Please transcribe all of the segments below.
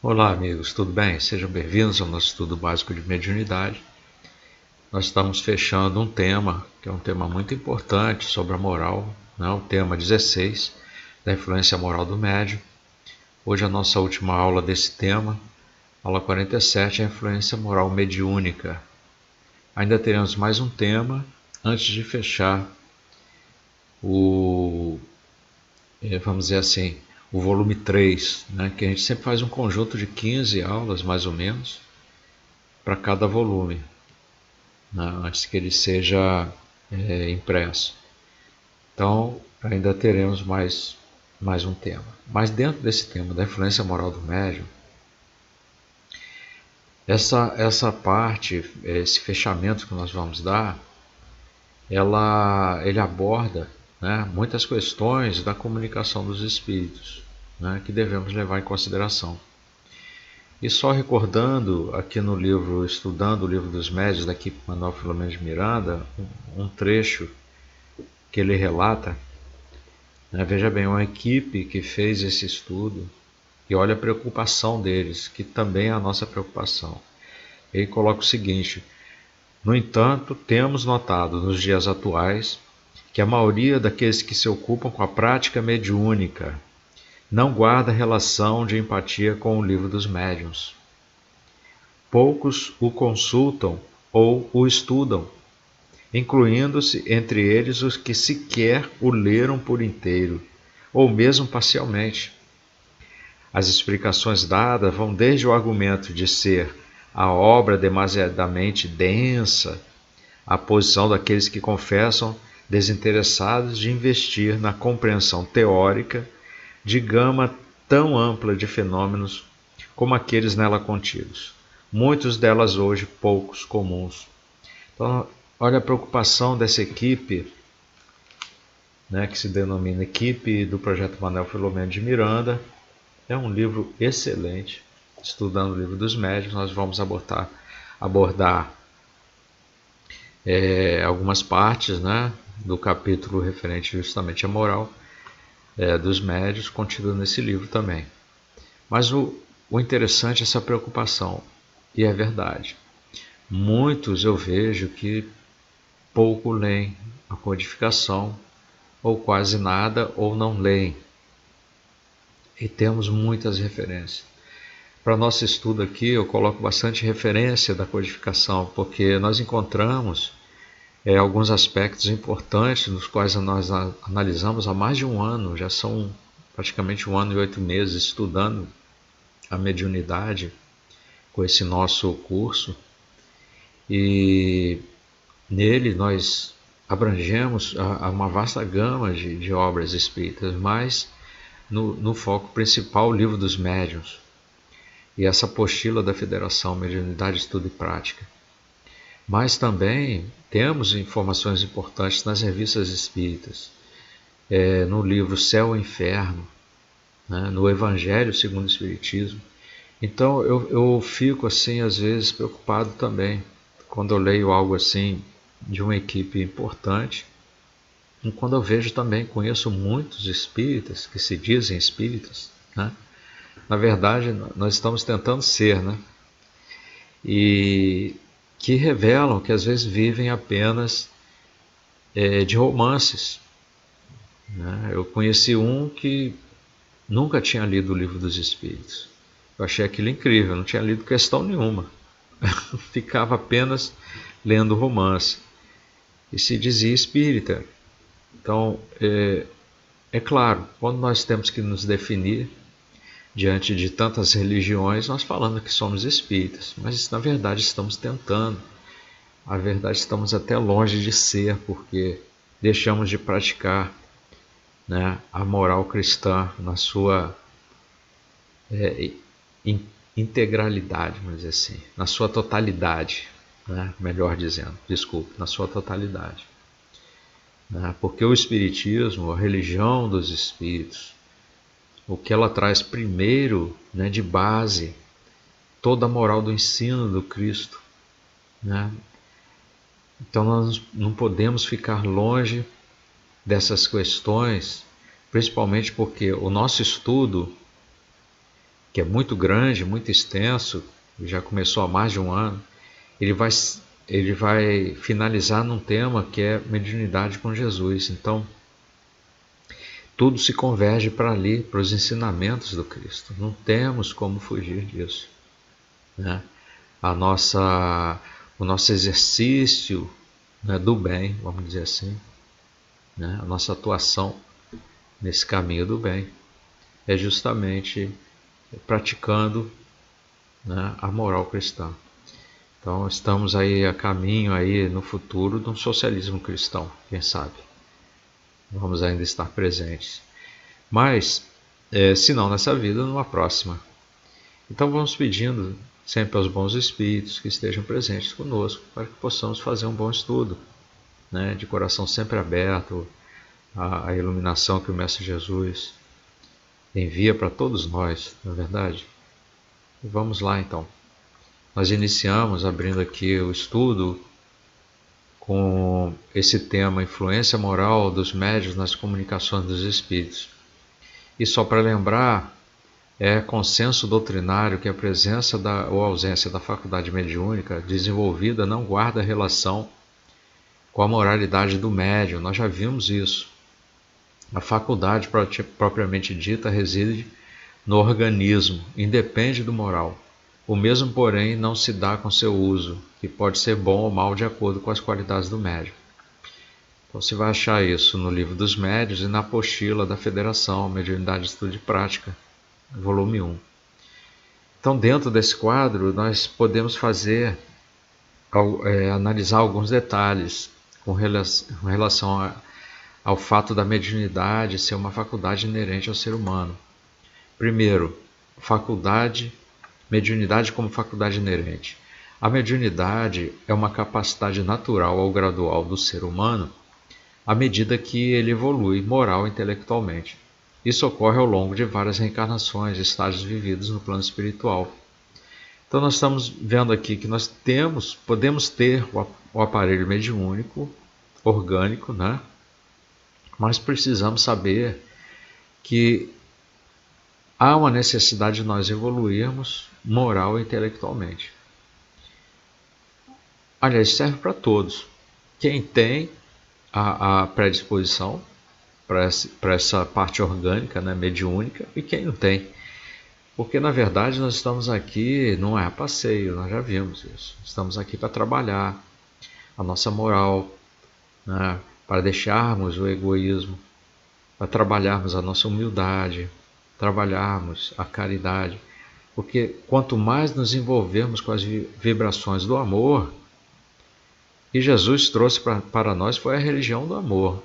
Olá amigos, tudo bem? Sejam bem-vindos ao nosso estudo básico de mediunidade. Nós estamos fechando um tema, que é um tema muito importante sobre a moral, né? O tema 16, da influência moral do médium. Hoje a nossa última aula desse tema, aula 47, é a influência moral mediúnica. Ainda teremos mais um tema antes de fechar vamos dizer assim, o volume 3, né? Que a gente sempre faz um conjunto de 15 aulas, mais ou menos, para cada volume, né, antes que ele seja impresso. Então, ainda teremos mais um tema. Mas dentro desse tema da influência moral do médium, essa parte, esse fechamento que nós vamos dar, ele aborda, né, muitas questões da comunicação dos espíritos, né, que devemos levar em consideração. E só recordando aqui no livro, estudando o livro dos médiuns da equipe Manuel Filomeno de Miranda, um trecho que ele relata, né? Veja bem, uma equipe que fez esse estudo e olha a preocupação deles, que também é a nossa preocupação. Ele coloca o seguinte: no entanto, temos notado nos dias atuais que a maioria daqueles que se ocupam com a prática mediúnica não guarda relação de empatia com o livro dos médiuns. Poucos o consultam ou o estudam, incluindo-se entre eles os que sequer o leram por inteiro, ou mesmo parcialmente. As explicações dadas vão desde o argumento de ser a obra demasiadamente densa, à posição daqueles que confessam desinteressados de investir na compreensão teórica de gama tão ampla de fenômenos como aqueles nela contidos, muitos delas hoje poucos comuns. Então, olha a preocupação dessa equipe, né, que se denomina Equipe do Projeto Manuel Filomeno de Miranda. É um livro excelente. Estudando o livro dos médiuns, nós vamos abordar algumas partes, né, do capítulo referente justamente à moral dos médiuns, contido nesse livro também. Mas o interessante é essa preocupação, e é verdade. Muitos eu vejo que pouco leem a codificação, ou quase nada, ou não leem. E temos muitas referências. Para nosso estudo aqui, eu coloco bastante referência da codificação, porque nós encontramos alguns aspectos importantes, nos quais nós analisamos há mais de um ano, já são praticamente 1 ano e 8 meses estudando a mediunidade com esse nosso curso, e nele nós abrangemos uma vasta gama de obras espíritas, mas no foco principal o livro dos médiuns e essa apostila da Federação Mediunidade, Estudo e Prática. Mas também temos informações importantes nas revistas espíritas, no livro Céu e Inferno, né, no Evangelho segundo o Espiritismo. Então eu fico assim às vezes preocupado também quando eu leio algo assim de uma equipe importante, e quando eu vejo também, conheço muitos espíritas que se dizem espíritas, né? Na verdade nós estamos tentando ser, né? E que revelam que às vezes vivem apenas de romances, né? Eu conheci um que nunca tinha lido o Livro dos Espíritos. Eu achei aquilo incrível, não tinha lido questão nenhuma. Ficava apenas lendo romance. E se dizia espírita. Então, é claro, quando nós temos que nos definir diante de tantas religiões, nós falamos que somos espíritas, mas na verdade estamos tentando. Na verdade estamos até longe de ser, porque deixamos de praticar, né, a moral cristã na sua integralidade, vamos dizer assim, na sua totalidade, né, melhor dizendo, desculpe, na sua totalidade. Porque o Espiritismo, a religião dos Espíritos, o que ela traz primeiro, né, de base, toda a moral do ensino do Cristo, né? Então nós não podemos ficar longe dessas questões, principalmente porque o nosso estudo que é muito grande, muito extenso, já começou há mais de um ano, ele vai finalizar num tema que é mediunidade com Jesus. Então, tudo se converge para ali, para os ensinamentos do Cristo. Não temos como fugir disso, né? O nosso exercício, né, do bem, vamos dizer assim, né, a nossa atuação nesse caminho do bem é justamente praticando, né, a moral cristã. Então estamos aí a caminho aí no futuro de um socialismo cristão, quem sabe? Vamos ainda estar presentes. Mas, se não nessa vida, numa próxima. Então vamos pedindo sempre aos bons espíritos que estejam presentes conosco para que possamos fazer um bom estudo, né, de coração sempre aberto à iluminação que o Mestre Jesus envia para todos nós, não é verdade? E vamos lá então. Nós iniciamos abrindo aqui o estudo com esse tema, influência moral dos médiuns nas comunicações dos espíritos. E só para lembrar, é consenso doutrinário que a presença ou ausência da faculdade mediúnica desenvolvida não guarda relação com a moralidade do médium. Nós já vimos isso. A faculdade propriamente dita reside no organismo, independe do moral. O mesmo, porém, não se dá com seu uso, que pode ser bom ou mal de acordo com as qualidades do médium. Então você vai achar isso no Livro dos Médiuns e na apostila da Federação Mediunidade de Estudo e Prática, volume 1. Então, dentro desse quadro, nós podemos analisar alguns detalhes com relação ao fato da mediunidade ser uma faculdade inerente ao ser humano. Primeiro, mediunidade como faculdade inerente. A mediunidade é uma capacidade natural ou gradual do ser humano à medida que ele evolui moral e intelectualmente. Isso ocorre ao longo de várias reencarnações, estágios vividos no plano espiritual. Então nós estamos vendo aqui que nós podemos ter o aparelho mediúnico, orgânico, né? Mas precisamos saber que há uma necessidade de nós evoluirmos moral e intelectualmente. Aliás, serve para todos. Quem tem a predisposição para essa parte orgânica, né, mediúnica, e quem não tem. Porque, na verdade, nós estamos aqui, não é a passeio, nós já vimos isso. Estamos aqui para trabalhar a nossa moral, né, para deixarmos o egoísmo, para trabalharmos a nossa humildade, trabalharmos a caridade. Porque quanto mais nos envolvermos com as vibrações do amor, que Jesus trouxe para nós foi a religião do amor,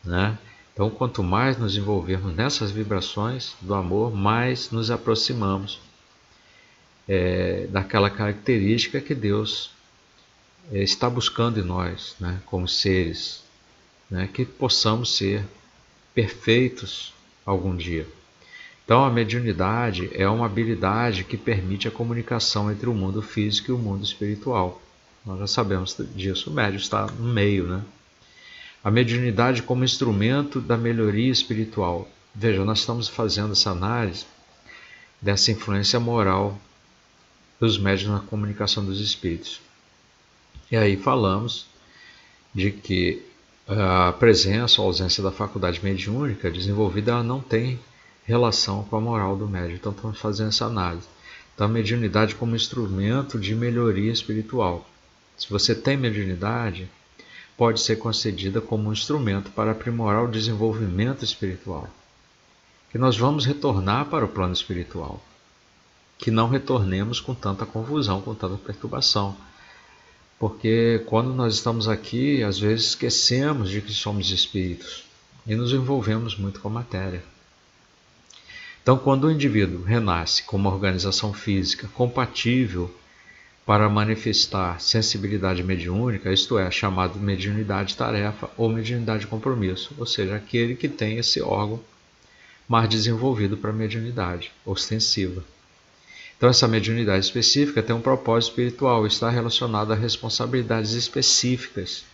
né? Então, quanto mais nos envolvermos nessas vibrações do amor, mais nos aproximamos daquela característica que Deus está buscando em nós, né, como seres, né, que possamos ser perfeitos algum dia. Então, a mediunidade é uma habilidade que permite a comunicação entre o mundo físico e o mundo espiritual. Nós já sabemos disso, o médium está no meio, né? A mediunidade como instrumento da melhoria espiritual. Veja, nós estamos fazendo essa análise dessa influência moral dos médiuns na comunicação dos espíritos. E aí falamos de que a presença ou ausência da faculdade mediúnica desenvolvida ela não tem relação com a moral do médium. Então estamos fazendo essa análise. Então a mediunidade como instrumento de melhoria espiritual. Se você tem mediunidade, pode ser concedida como um instrumento para aprimorar o desenvolvimento espiritual. Que nós vamos retornar para o plano espiritual. Que não retornemos com tanta confusão, com tanta perturbação. Porque quando nós estamos aqui, às vezes esquecemos de que somos espíritos e nos envolvemos muito com a matéria. Então, quando o indivíduo renasce com uma organização física compatível para manifestar sensibilidade mediúnica, isto é, chamado mediunidade-tarefa ou mediunidade-compromisso, ou seja, aquele que tem esse órgão mais desenvolvido para a mediunidade ostensiva. Então, essa mediunidade específica tem um propósito espiritual, está relacionada a responsabilidades específicas.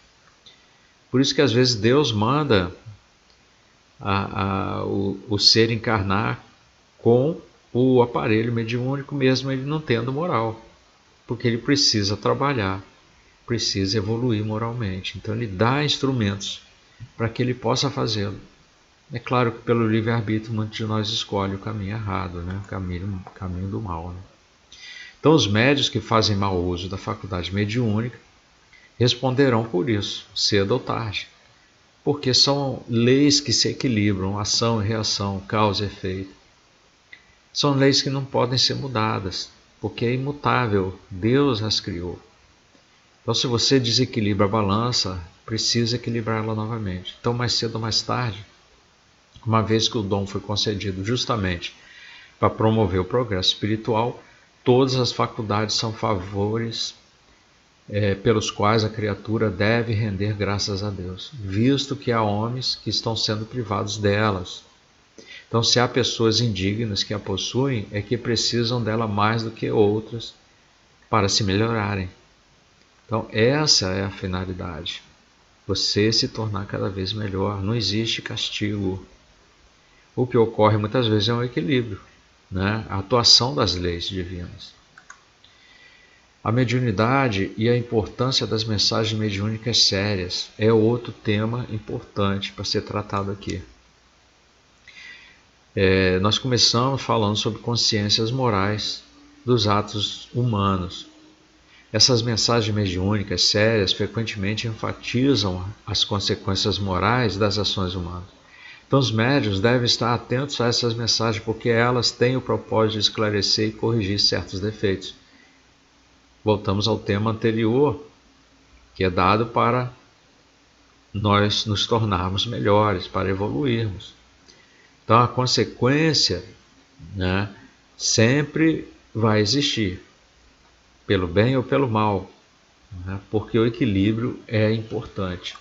Por isso que às vezes Deus manda o ser encarnar com o aparelho mediúnico, mesmo ele não tendo moral, porque ele precisa trabalhar, precisa evoluir moralmente. Então ele dá instrumentos para que ele possa fazê-lo. É claro que pelo livre-arbítrio muitos de nós escolhem o caminho errado, né? O caminho do mal. Né? Então os médios que fazem mau uso da faculdade mediúnica responderão por isso, cedo ou tarde. Porque são leis que se equilibram, ação e reação, causa e efeito. São leis que não podem ser mudadas, porque é imutável, Deus as criou. Então se você desequilibra a balança, precisa equilibrá-la novamente. Então mais cedo ou mais tarde, uma vez que o dom foi concedido justamente para promover o progresso espiritual, todas as faculdades são favores pelos quais a criatura deve render graças a Deus, visto que há homens que estão sendo privados delas. Então, se há pessoas indignas que a possuem, é que precisam dela mais do que outras para se melhorarem. Então, essa é a finalidade. Você se tornar cada vez melhor. Não existe castigo. O que ocorre muitas vezes é um equilíbrio, né? A atuação das leis divinas. A mediunidade e a importância das mensagens mediúnicas sérias é outro tema importante para ser tratado aqui. Nós começamos falando sobre consciências morais dos atos humanos. Essas mensagens mediúnicas sérias frequentemente enfatizam as consequências morais das ações humanas. Então os médiuns devem estar atentos a essas mensagens porque elas têm o propósito de esclarecer e corrigir certos defeitos. Voltamos ao tema anterior, que é dado para nós nos tornarmos melhores, para evoluirmos. Então a consequência, né, sempre vai existir, pelo bem ou pelo mal, né, porque o equilíbrio é importante.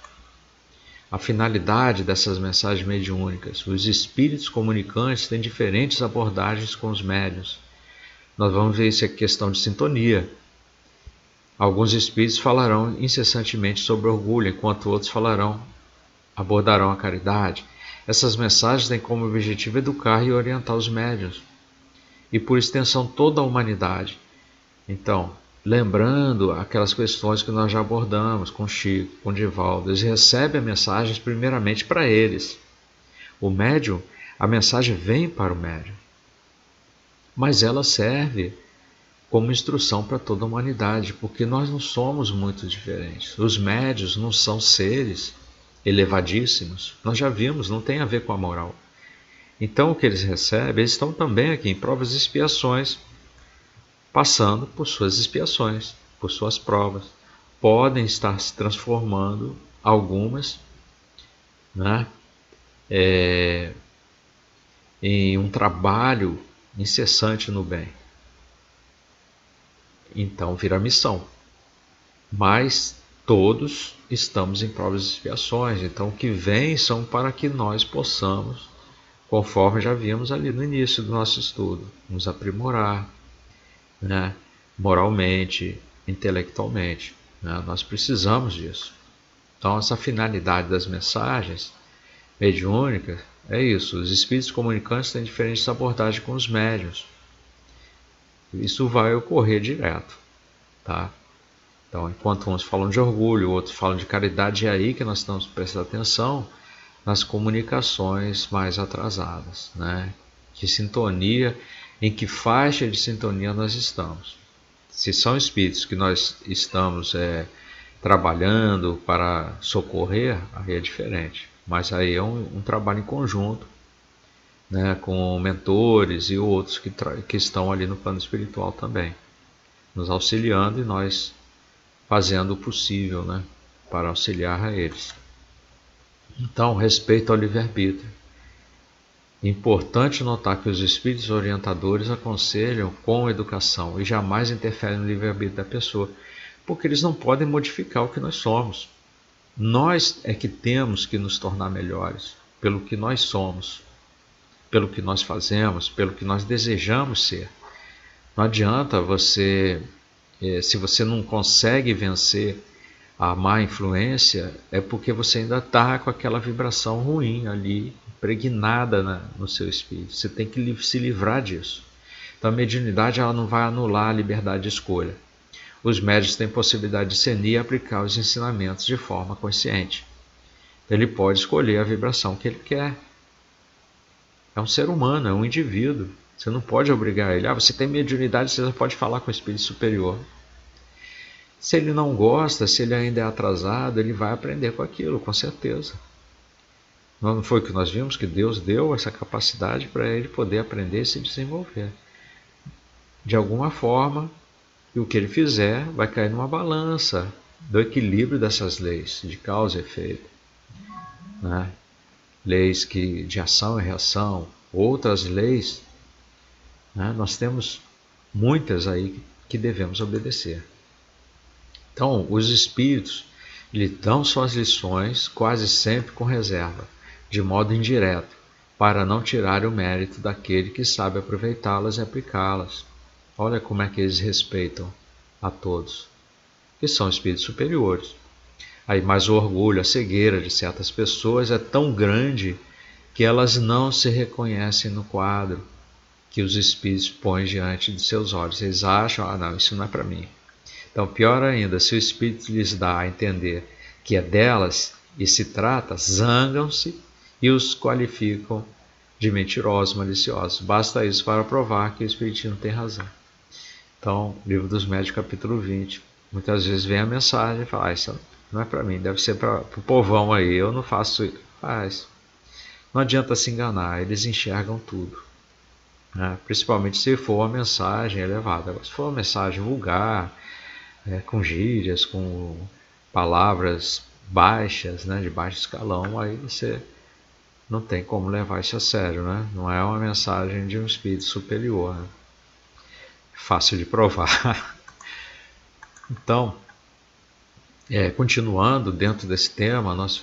A finalidade dessas mensagens mediúnicas, os espíritos comunicantes têm diferentes abordagens com os médiuns. Nós vamos ver isso aqui, questão de sintonia. Alguns espíritos falarão incessantemente sobre orgulho, enquanto outros abordarão a caridade. Essas mensagens têm como objetivo educar e orientar os médiuns, e por extensão toda a humanidade. Então, lembrando aquelas questões que nós já abordamos com Chico, com Divaldo, eles recebem as mensagens primeiramente para eles. O médium, a mensagem vem para o médium, mas ela serve como instrução para toda a humanidade, porque nós não somos muito diferentes. Os médiuns não são seres elevadíssimos, nós já vimos, não tem a ver com a moral. Então o que eles recebem, eles estão também aqui em provas e expiações, passando por suas expiações, por suas provas. Podem estar se transformando algumas, né, em um trabalho incessante no bem. Então vira missão. Mas todos estamos em provas e expiações, então o que vem são para que nós possamos, conforme já vimos ali no início do nosso estudo, nos aprimorar, né, moralmente, intelectualmente. Né, nós precisamos disso. Então essa finalidade das mensagens mediúnicas é isso. Os espíritos comunicantes têm diferentes abordagens com os médiuns. Isso vai ocorrer direto, tá? Então, enquanto uns falam de orgulho, outros falam de caridade, é aí que nós estamos prestando atenção nas comunicações mais atrasadas, né? De sintonia, em que faixa de sintonia nós estamos. Se são espíritos que nós estamos trabalhando para socorrer, aí é diferente. Mas aí é um trabalho em conjunto, né, com mentores e outros que estão ali no plano espiritual também, nos auxiliando e nós fazendo o possível, né, para auxiliar a eles. Então, respeito ao livre-arbítrio. Importante notar que os espíritos orientadores aconselham com educação e jamais interferem no livre-arbítrio da pessoa, porque eles não podem modificar o que nós somos. Nós é que temos que nos tornar melhores pelo que nós somos, pelo que nós fazemos, pelo que nós desejamos ser. Não adianta você, se você não consegue vencer a má influência, é porque você ainda está com aquela vibração ruim ali, impregnada no seu espírito. Você tem que se livrar disso. Então a mediunidade ela não vai anular a liberdade de escolha. Os médiuns têm possibilidade de discernir e aplicar os ensinamentos de forma consciente. Ele pode escolher a vibração que ele quer. É um ser humano, é um indivíduo. Você não pode obrigar ele. Você tem mediunidade, você pode falar com o espírito superior. Se ele não gosta, se ele ainda é atrasado, ele vai aprender com aquilo, com certeza. Não foi o que nós vimos, que Deus deu essa capacidade para ele poder aprender e se desenvolver. De alguma forma, e o que ele fizer vai cair numa balança do equilíbrio dessas leis, de causa e efeito. Né? Leis de ação e reação, outras leis, né? Nós temos muitas aí que devemos obedecer. Então, os espíritos lhe dão suas lições quase sempre com reserva, de modo indireto, para não tirar o mérito daquele que sabe aproveitá-las e aplicá-las. Olha como é que eles respeitam a todos, que são espíritos superiores. Aí, mas o orgulho, a cegueira de certas pessoas é tão grande que elas não se reconhecem no quadro que os espíritos põem diante de seus olhos. Eles acham, não, isso não é para mim. Então, pior ainda, se o espírito lhes dá a entender que é delas e se trata, zangam-se e os qualificam de mentirosos, maliciosos. Basta isso para provar que o espiritismo tem razão. Então, Livro dos Médiuns, capítulo 20. Muitas vezes vem a mensagem e fala, isso não é para mim, deve ser para o povão aí, eu não faço isso. Faz. Não adianta se enganar, eles enxergam tudo. Né? Principalmente se for uma mensagem elevada. Se for uma mensagem vulgar, com gírias, com palavras baixas, né, de baixo escalão, aí você não tem como levar isso a sério. Né? Não é uma mensagem de um espírito superior. Né? Fácil de provar. Então, continuando dentro desse tema, nós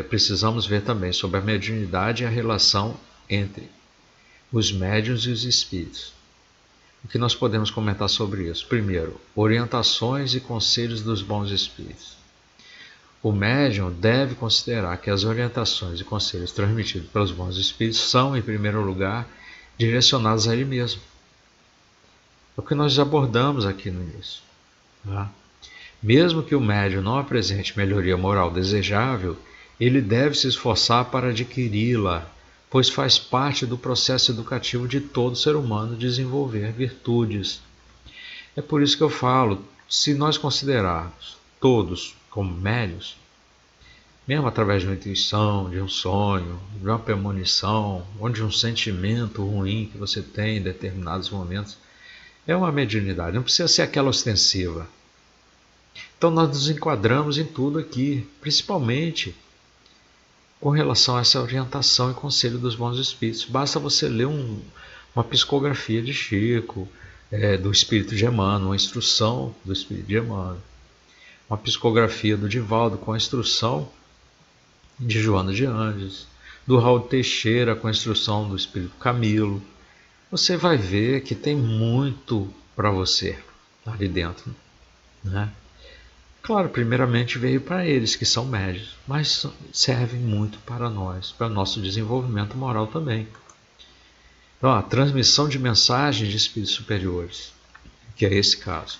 precisamos ver também sobre a mediunidade e a relação entre os médiuns e os espíritos. O que nós podemos comentar sobre isso? Primeiro, orientações e conselhos dos bons espíritos. O médium deve considerar que as orientações e conselhos transmitidos pelos bons espíritos são, em primeiro lugar, direcionados a ele mesmo. É o que nós abordamos aqui no início. Tá? Mesmo que o médium não apresente melhoria moral desejável, ele deve se esforçar para adquiri-la, pois faz parte do processo educativo de todo ser humano desenvolver virtudes. É por isso que eu falo, se nós considerarmos todos como médiuns, mesmo através de uma intuição, de um sonho, de uma premonição, ou de um sentimento ruim que você tem em determinados momentos, é uma mediunidade, não precisa ser aquela ostensiva. Então nós nos enquadramos em tudo aqui, principalmente com relação a essa orientação e conselho dos bons espíritos. Basta você ler uma psicografia de Chico, do espírito de Emmanuel, uma instrução do espírito de Emmanuel, uma psicografia do Divaldo com a instrução de Joana de Andes, do Raul Teixeira com a instrução do espírito Camilo. Você vai ver que tem muito para você ali dentro, né? Claro, primeiramente veio para eles que são médios, mas servem muito para nós, para o nosso desenvolvimento moral também. Então, a transmissão de mensagens de espíritos superiores, que é esse caso.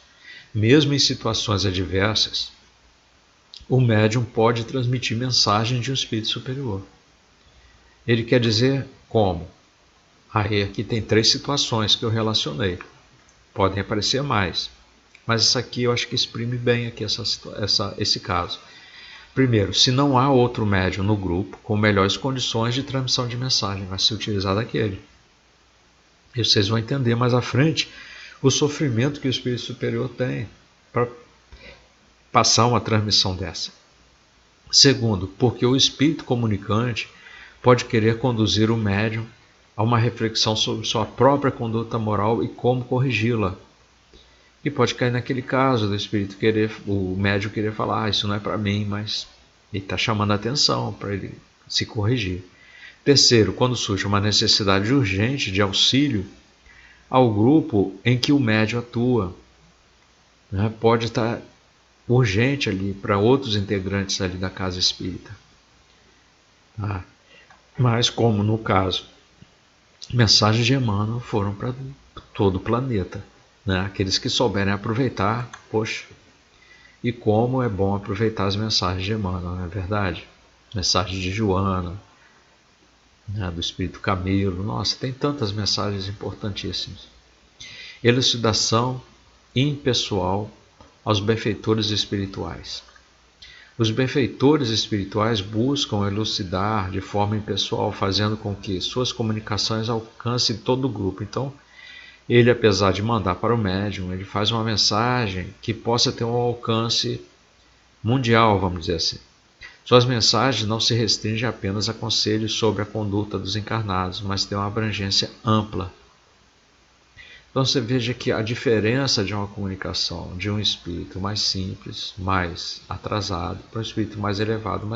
Mesmo em situações adversas, o médium pode transmitir mensagem de um espírito superior. Ele quer dizer como? Aí aqui tem 3 situações que eu relacionei. Podem aparecer mais. Mas isso aqui eu acho que exprime bem aqui esse caso. Primeiro, se não há outro médium no grupo com melhores condições de transmissão de mensagem, vai ser utilizado aquele. E vocês vão entender mais à frente o sofrimento que o espírito superior tem para passar uma transmissão dessa. Segundo, porque o espírito comunicante pode querer conduzir o médium a uma reflexão sobre sua própria conduta moral e como corrigi-la. E pode cair naquele caso do espírito o médium querer falar, isso não é para mim, mas ele está chamando a atenção para ele se corrigir. Terceiro, quando surge uma necessidade urgente de auxílio ao grupo em que o médium atua, né? Pode estar urgente ali para outros integrantes ali da casa espírita. Mas como no caso, mensagens de Emmanuel foram para todo o planeta, né? Aqueles que souberem aproveitar, poxa, e como é bom aproveitar as mensagens de Emmanuel, não é verdade? Mensagens de Joana, né, do Espírito Camilo, nossa, tem tantas mensagens importantíssimas. Elucidação impessoal aos benfeitores espirituais. Os benfeitores espirituais buscam elucidar de forma impessoal, fazendo com que suas comunicações alcancem todo o grupo. Então, ele, apesar de mandar para o médium, ele faz uma mensagem que possa ter um alcance mundial, vamos dizer assim. Suas mensagens não se restringem apenas a conselhos sobre a conduta dos encarnados, mas têm uma abrangência ampla. Então você veja que a diferença de uma comunicação de um espírito mais simples, mais atrasado, para um espírito mais elevado,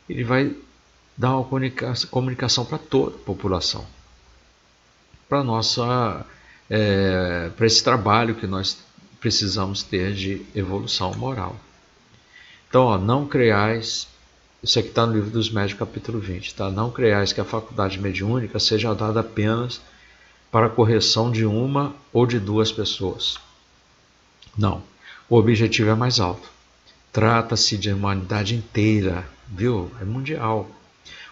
ele vai dar uma comunicação para toda a população. Para esse trabalho que nós precisamos ter de evolução moral. Então, ó, não creiais, isso aqui está no Livro dos Médiuns, capítulo 20, tá? Não creiais que a faculdade mediúnica seja dada apenas para a correção de uma ou de duas pessoas. Não, o objetivo é mais alto. Trata-se de humanidade inteira, viu? É mundial.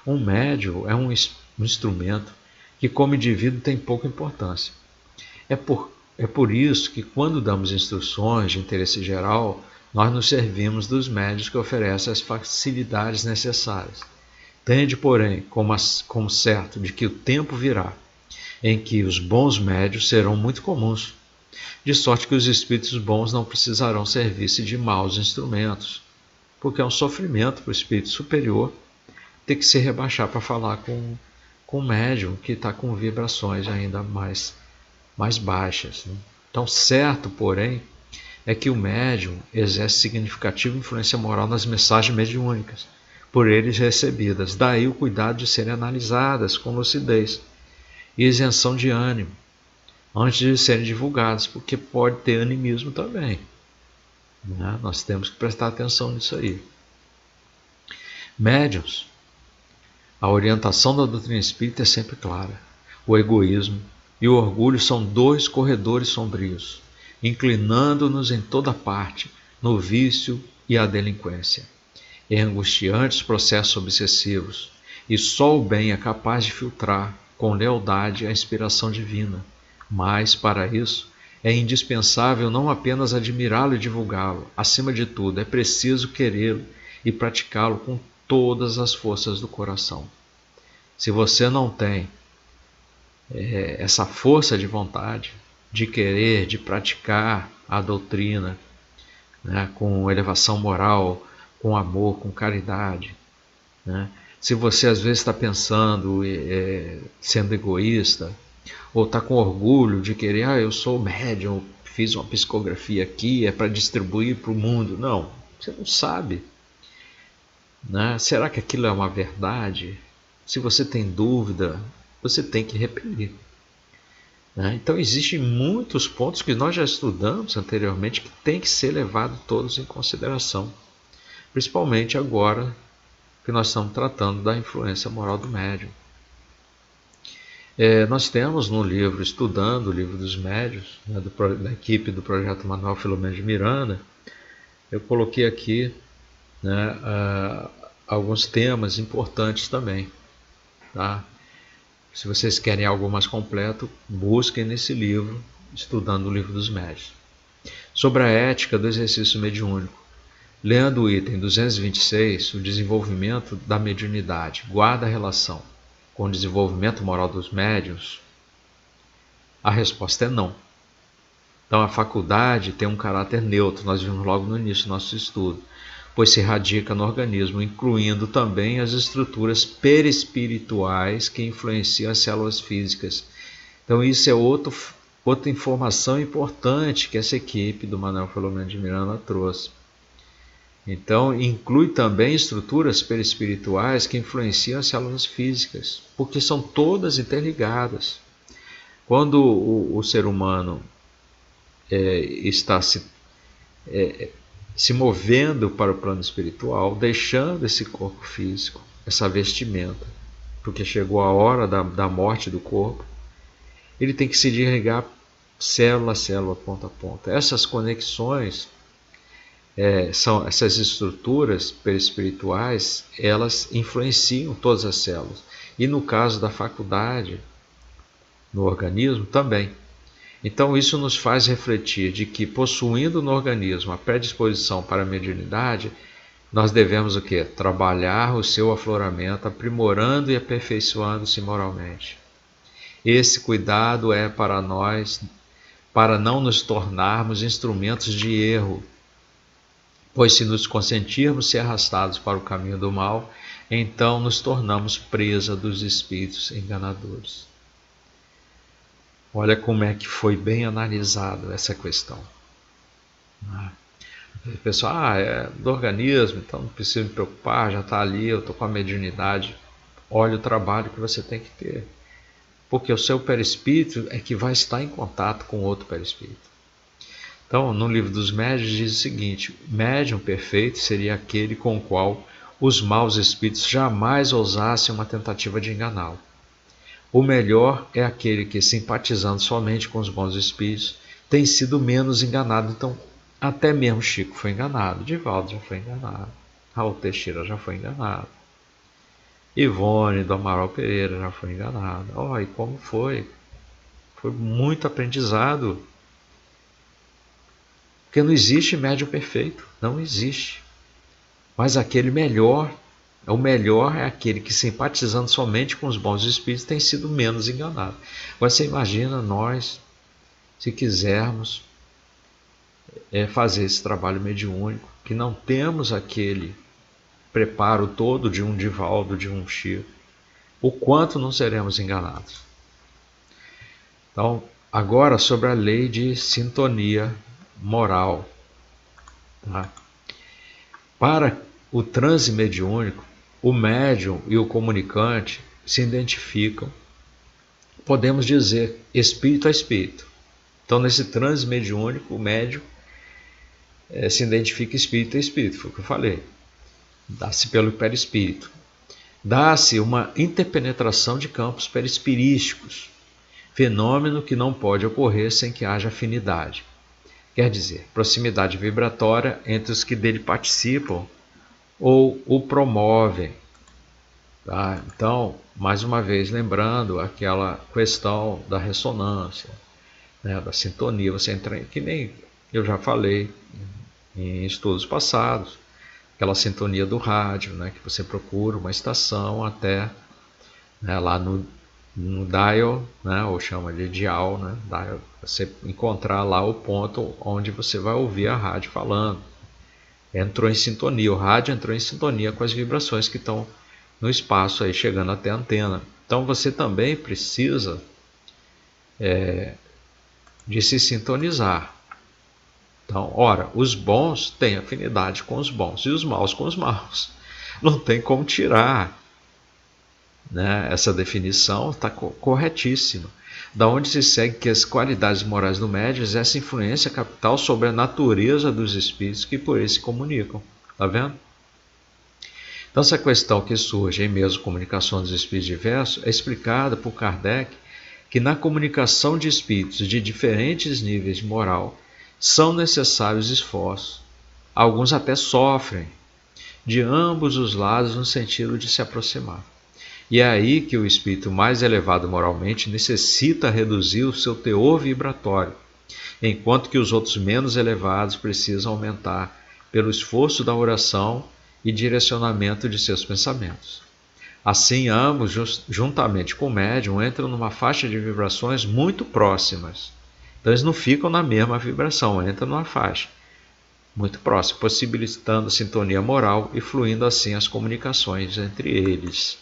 Um médium é um instrumento que, como indivíduo, tem pouca importância. É por isso que, quando damos instruções de interesse geral, nós nos servimos dos médiuns que oferecem as facilidades necessárias. Tende, porém, como certo de que o tempo virá em que os bons médiuns serão muito comuns, de sorte que os espíritos bons não precisarão servir-se de maus instrumentos, porque é um sofrimento para o espírito superior ter que se rebaixar para falar com um médium que está com vibrações ainda mais baixas, né? Então, certo, porém, é que o médium exerce significativa influência moral nas mensagens mediúnicas, por eles recebidas. Daí o cuidado de serem analisadas com lucidez e isenção de ânimo, antes de serem divulgados, porque pode ter animismo também, né? Nós temos que prestar atenção nisso aí. Médiuns. A orientação da doutrina espírita é sempre clara. O egoísmo e o orgulho são dois corredores sombrios, inclinando-nos em toda parte, no vício e a delinquência. Em angustiantes processos obsessivos, e só o bem é capaz de filtrar com lealdade a inspiração divina. Mas, para isso, é indispensável não apenas admirá-lo e divulgá-lo, acima de tudo, é preciso querê-lo e praticá-lo com todas as forças do coração. Se você não tem essa força de vontade, de querer, de praticar a doutrina, né, com elevação moral, com amor, com caridade, né? Se você às vezes está pensando, sendo egoísta, ou está com orgulho de querer, eu sou médium, fiz uma psicografia aqui, é para distribuir para o mundo. Não, você não sabe, né? Será que aquilo é uma verdade? Se você tem dúvida, você tem que repelir, né? Então existem muitos pontos que nós já estudamos anteriormente que tem que ser levados todos em consideração, principalmente agora que nós estamos tratando da influência moral do médium. Nós temos no livro, estudando o Livro dos Médiuns, né, da equipe do Projeto Manuel Filomeno de Miranda, eu coloquei aqui, né, alguns temas importantes também, tá? Se vocês querem algo mais completo, busquem nesse livro, estudando o Livro dos Médiuns. Sobre a ética do exercício mediúnico. Lendo o item 226, o desenvolvimento da mediunidade guarda relação com o desenvolvimento moral dos médiuns? A resposta é não. Então a faculdade tem um caráter neutro, nós vimos logo no início do nosso estudo, pois se radica no organismo, incluindo também as estruturas perispirituais que influenciam as células físicas. Então isso é outra informação importante que essa equipe do Manuel Filomeno de Miranda trouxe. Então, inclui também estruturas perispirituais que influenciam as células físicas, porque são todas interligadas. Quando o ser humano está se movendo para o plano espiritual, deixando esse corpo físico, essa vestimenta, porque chegou a hora da morte do corpo, ele tem que se desligar célula a célula, ponta a ponta. Essas conexões, são essas estruturas perispirituais, elas influenciam todas as células. E no caso da faculdade, no organismo também. Então isso nos faz refletir de que, possuindo no organismo a predisposição para a mediunidade, nós devemos o quê? Trabalhar o seu afloramento, aprimorando e aperfeiçoando-se moralmente. Esse cuidado é para nós, para não nos tornarmos instrumentos de erro, pois se nos consentirmos ser arrastados para o caminho do mal, então nos tornamos presa dos espíritos enganadores. Olha como é que foi bem analisado essa questão. O pessoal, é do organismo, então não preciso me preocupar, já está ali, eu estou com a mediunidade. Olha o trabalho que você tem que ter. Porque o seu perispírito é que vai estar em contato com outro perispírito. Então, no livro dos médiuns diz o seguinte: médium perfeito seria aquele com o qual os maus espíritos jamais ousassem uma tentativa de enganá-lo. O melhor é aquele que, simpatizando somente com os bons espíritos, tem sido menos enganado. Então, até mesmo Chico foi enganado, Divaldo já foi enganado, Raul Teixeira já foi enganado, Ivone do Amaral Pereira já foi enganada. E como foi? Foi muito aprendizado. Porque não existe médium perfeito, não existe. Mas aquele melhor, o melhor é aquele que, simpatizando somente com os bons espíritos, tem sido menos enganado. Agora você imagina nós, se quisermos fazer esse trabalho mediúnico, que não temos aquele preparo todo de um Divaldo, de um Chico, o quanto não seremos enganados. Então, agora sobre a lei de sintonia moral. Tá? Para o transe mediúnico, o médium e o comunicante se identificam, podemos dizer, espírito a espírito. Então, nesse transe mediúnico, o médium se identifica espírito a espírito, foi o que eu falei. Dá-se pelo perispírito. Dá-se uma interpenetração de campos perispirísticos, fenômeno que não pode ocorrer sem que haja afinidade. Quer dizer, proximidade vibratória entre os que dele participam ou o promovem. Tá? Então, mais uma vez, lembrando aquela questão da ressonância, né, da sintonia, você entra, que nem eu já falei em estudos passados, aquela sintonia do rádio, né, que você procura uma estação até, né, lá no dial, né, ou chama de dial, né, dial, você encontrar lá o ponto onde você vai ouvir a rádio falando. Entrou em sintonia, o rádio entrou em sintonia com as vibrações que estão no espaço aí, chegando até a antena. Então você também precisa de se sintonizar. Então, ora, os bons têm afinidade com os bons e os maus com os maus. Não tem como tirar, né? Essa definição está corretíssima. Da onde se segue que as qualidades morais do médium exercem influência capital sobre a natureza dos espíritos que por ele se comunicam. Está vendo? Então, essa questão que surge em meio à comunicação dos espíritos diversos é explicada por Kardec que na comunicação de espíritos de diferentes níveis de moral são necessários esforços. Alguns até sofrem de ambos os lados no sentido de se aproximar. E é aí que o espírito mais elevado moralmente necessita reduzir o seu teor vibratório, enquanto que os outros menos elevados precisam aumentar pelo esforço da oração e direcionamento de seus pensamentos. Assim, ambos, juntamente com o médium, entram numa faixa de vibrações muito próximas. Então, eles não ficam na mesma vibração, entram numa faixa muito próxima, possibilitando a sintonia moral e fluindo assim as comunicações entre eles.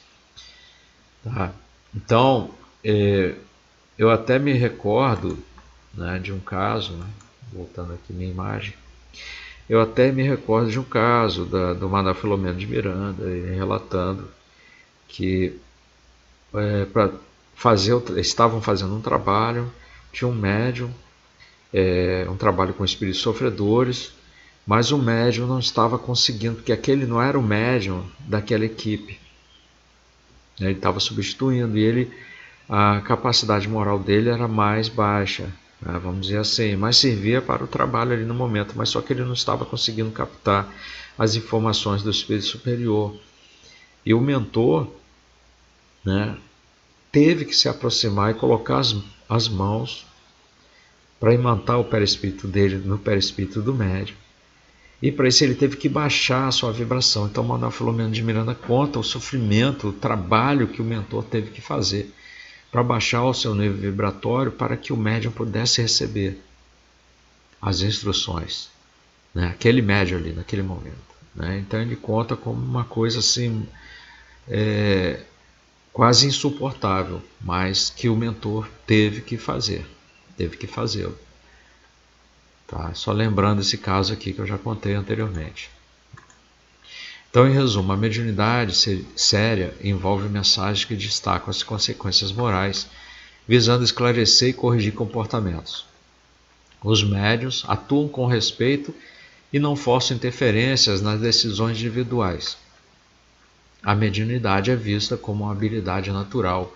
Tá? Então, eu até me recordo, né, de um caso, né, voltando aqui minha imagem, eu até me recordo de um caso do Manuel Filomeno de Miranda, relatando que estavam fazendo um trabalho, tinha um médium, um trabalho com espíritos sofredores, mas o médium não estava conseguindo, porque aquele não era o médium daquela equipe. Ele estava substituindo e ele a capacidade moral dele era mais baixa, né, vamos dizer assim, mas servia para o trabalho ali no momento, mas só que ele não estava conseguindo captar as informações do espírito superior. E o mentor, né, teve que se aproximar e colocar as mãos para imantar o perispírito dele no perispírito do médium. E para isso ele teve que baixar a sua vibração. Então Manuel Filomeno de Miranda conta o sofrimento, o trabalho que o mentor teve que fazer para baixar o seu nível vibratório para que o médium pudesse receber as instruções, né? Aquele médium ali naquele momento, né? Então ele conta como uma coisa assim quase insuportável, mas que o mentor teve que fazê-lo. Tá? Só lembrando esse caso aqui que eu já contei anteriormente. Então, em resumo, a mediunidade séria envolve mensagens que destacam as consequências morais, visando esclarecer e corrigir comportamentos. Os médiuns atuam com respeito e não forçam interferências nas decisões individuais. A mediunidade é vista como uma habilidade natural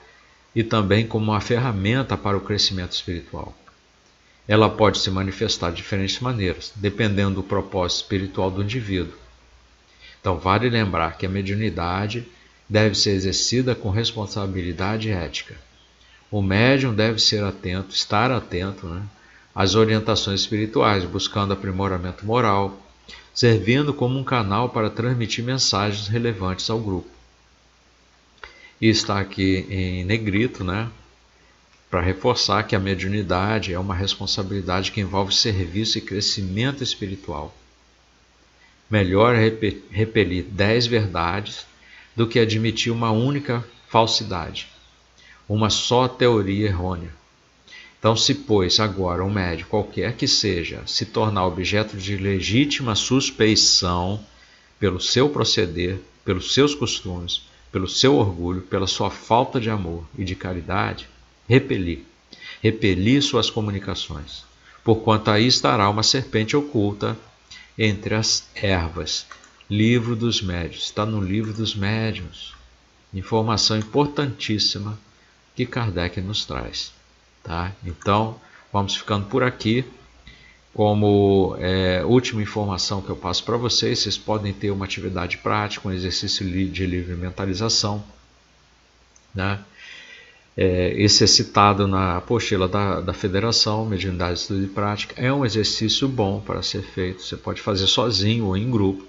e também como uma ferramenta para o crescimento espiritual. Ela pode se manifestar de diferentes maneiras, dependendo do propósito espiritual do indivíduo. Então, vale lembrar que a mediunidade deve ser exercida com responsabilidade ética. O médium deve estar atento, né, às orientações espirituais, buscando aprimoramento moral, servindo como um canal para transmitir mensagens relevantes ao grupo. E está aqui em negrito, né, para reforçar que a mediunidade é uma responsabilidade que envolve serviço e crescimento espiritual. Melhor repelir 10 verdades do que admitir uma única falsidade, uma só teoria errônea. Então, se pois agora um médium, qualquer que seja, se tornar objeto de legítima suspeição pelo seu proceder, pelos seus costumes, pelo seu orgulho, pela sua falta de amor e de caridade, repelir suas comunicações, porquanto aí estará uma serpente oculta entre as ervas. Livro dos Médiuns, está no Livro dos Médiuns. Informação importantíssima que Kardec nos traz. Tá? Então, vamos ficando por aqui. Como última informação que eu passo para vocês, vocês podem ter uma atividade prática, um exercício de livre mentalização, né? Esse é citado na apostila da Federação Mediunidade, Estudo e Prática. É um exercício bom para ser feito. Você pode fazer sozinho ou em grupo.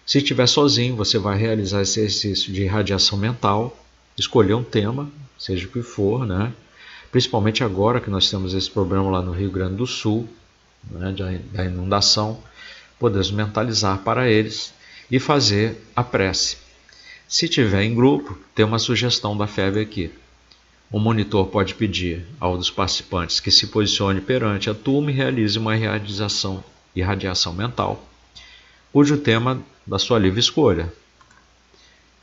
Se estiver sozinho, você vai realizar esse exercício de irradiação mental, escolher um tema, seja o que for, né? Principalmente agora que nós temos esse problema lá no Rio Grande do Sul, né, da inundação, podemos mentalizar para eles e fazer a prece. Se tiver em grupo, tem uma sugestão da FEB aqui. O monitor pode pedir ao dos participantes que se posicione perante a turma e realize uma irradiação mental, cujo tema da sua livre escolha.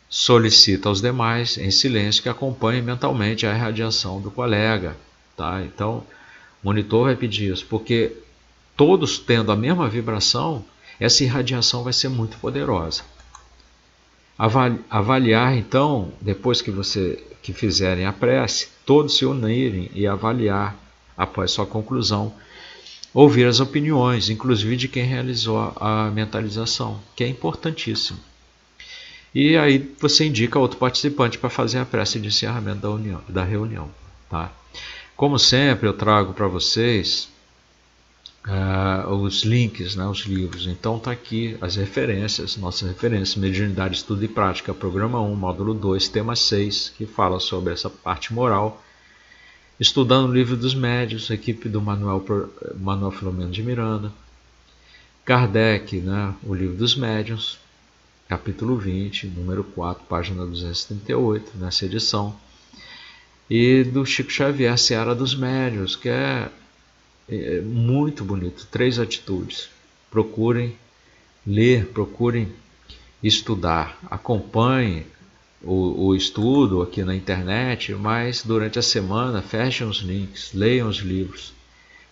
Solicita aos demais, em silêncio, que acompanhem mentalmente a irradiação do colega. Tá? Então, o monitor vai pedir isso, porque todos tendo a mesma vibração, essa irradiação vai ser muito poderosa. Avaliar, então, depois que fizerem a prece, todos se unirem e avaliar, após sua conclusão, ouvir as opiniões, inclusive de quem realizou a mentalização, que é importantíssimo. E aí você indica outro participante para fazer a prece de encerramento da reunião. Tá? Como sempre, eu trago para vocês os links, né, os livros. Então está aqui as referências, nossas referências: Mediunidade, Estudo e Prática, Programa 1, Módulo 2, Tema 6, que fala sobre essa parte moral. Estudando o Livro dos Médiuns, equipe do Manuel Filomeno de Miranda. Kardec, né, o Livro dos Médiuns, capítulo 20, número 4, página 238, nessa edição. E do Chico Xavier, Seara dos Médiuns, que é muito bonito. 3 atitudes. Procurem ler, procurem estudar. Acompanhem o estudo aqui na internet, mas durante a semana fechem os links, leiam os livros,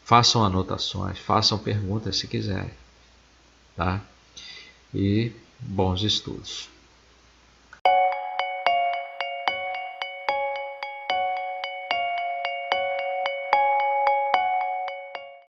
façam anotações, façam perguntas se quiserem. Tá? E bons estudos.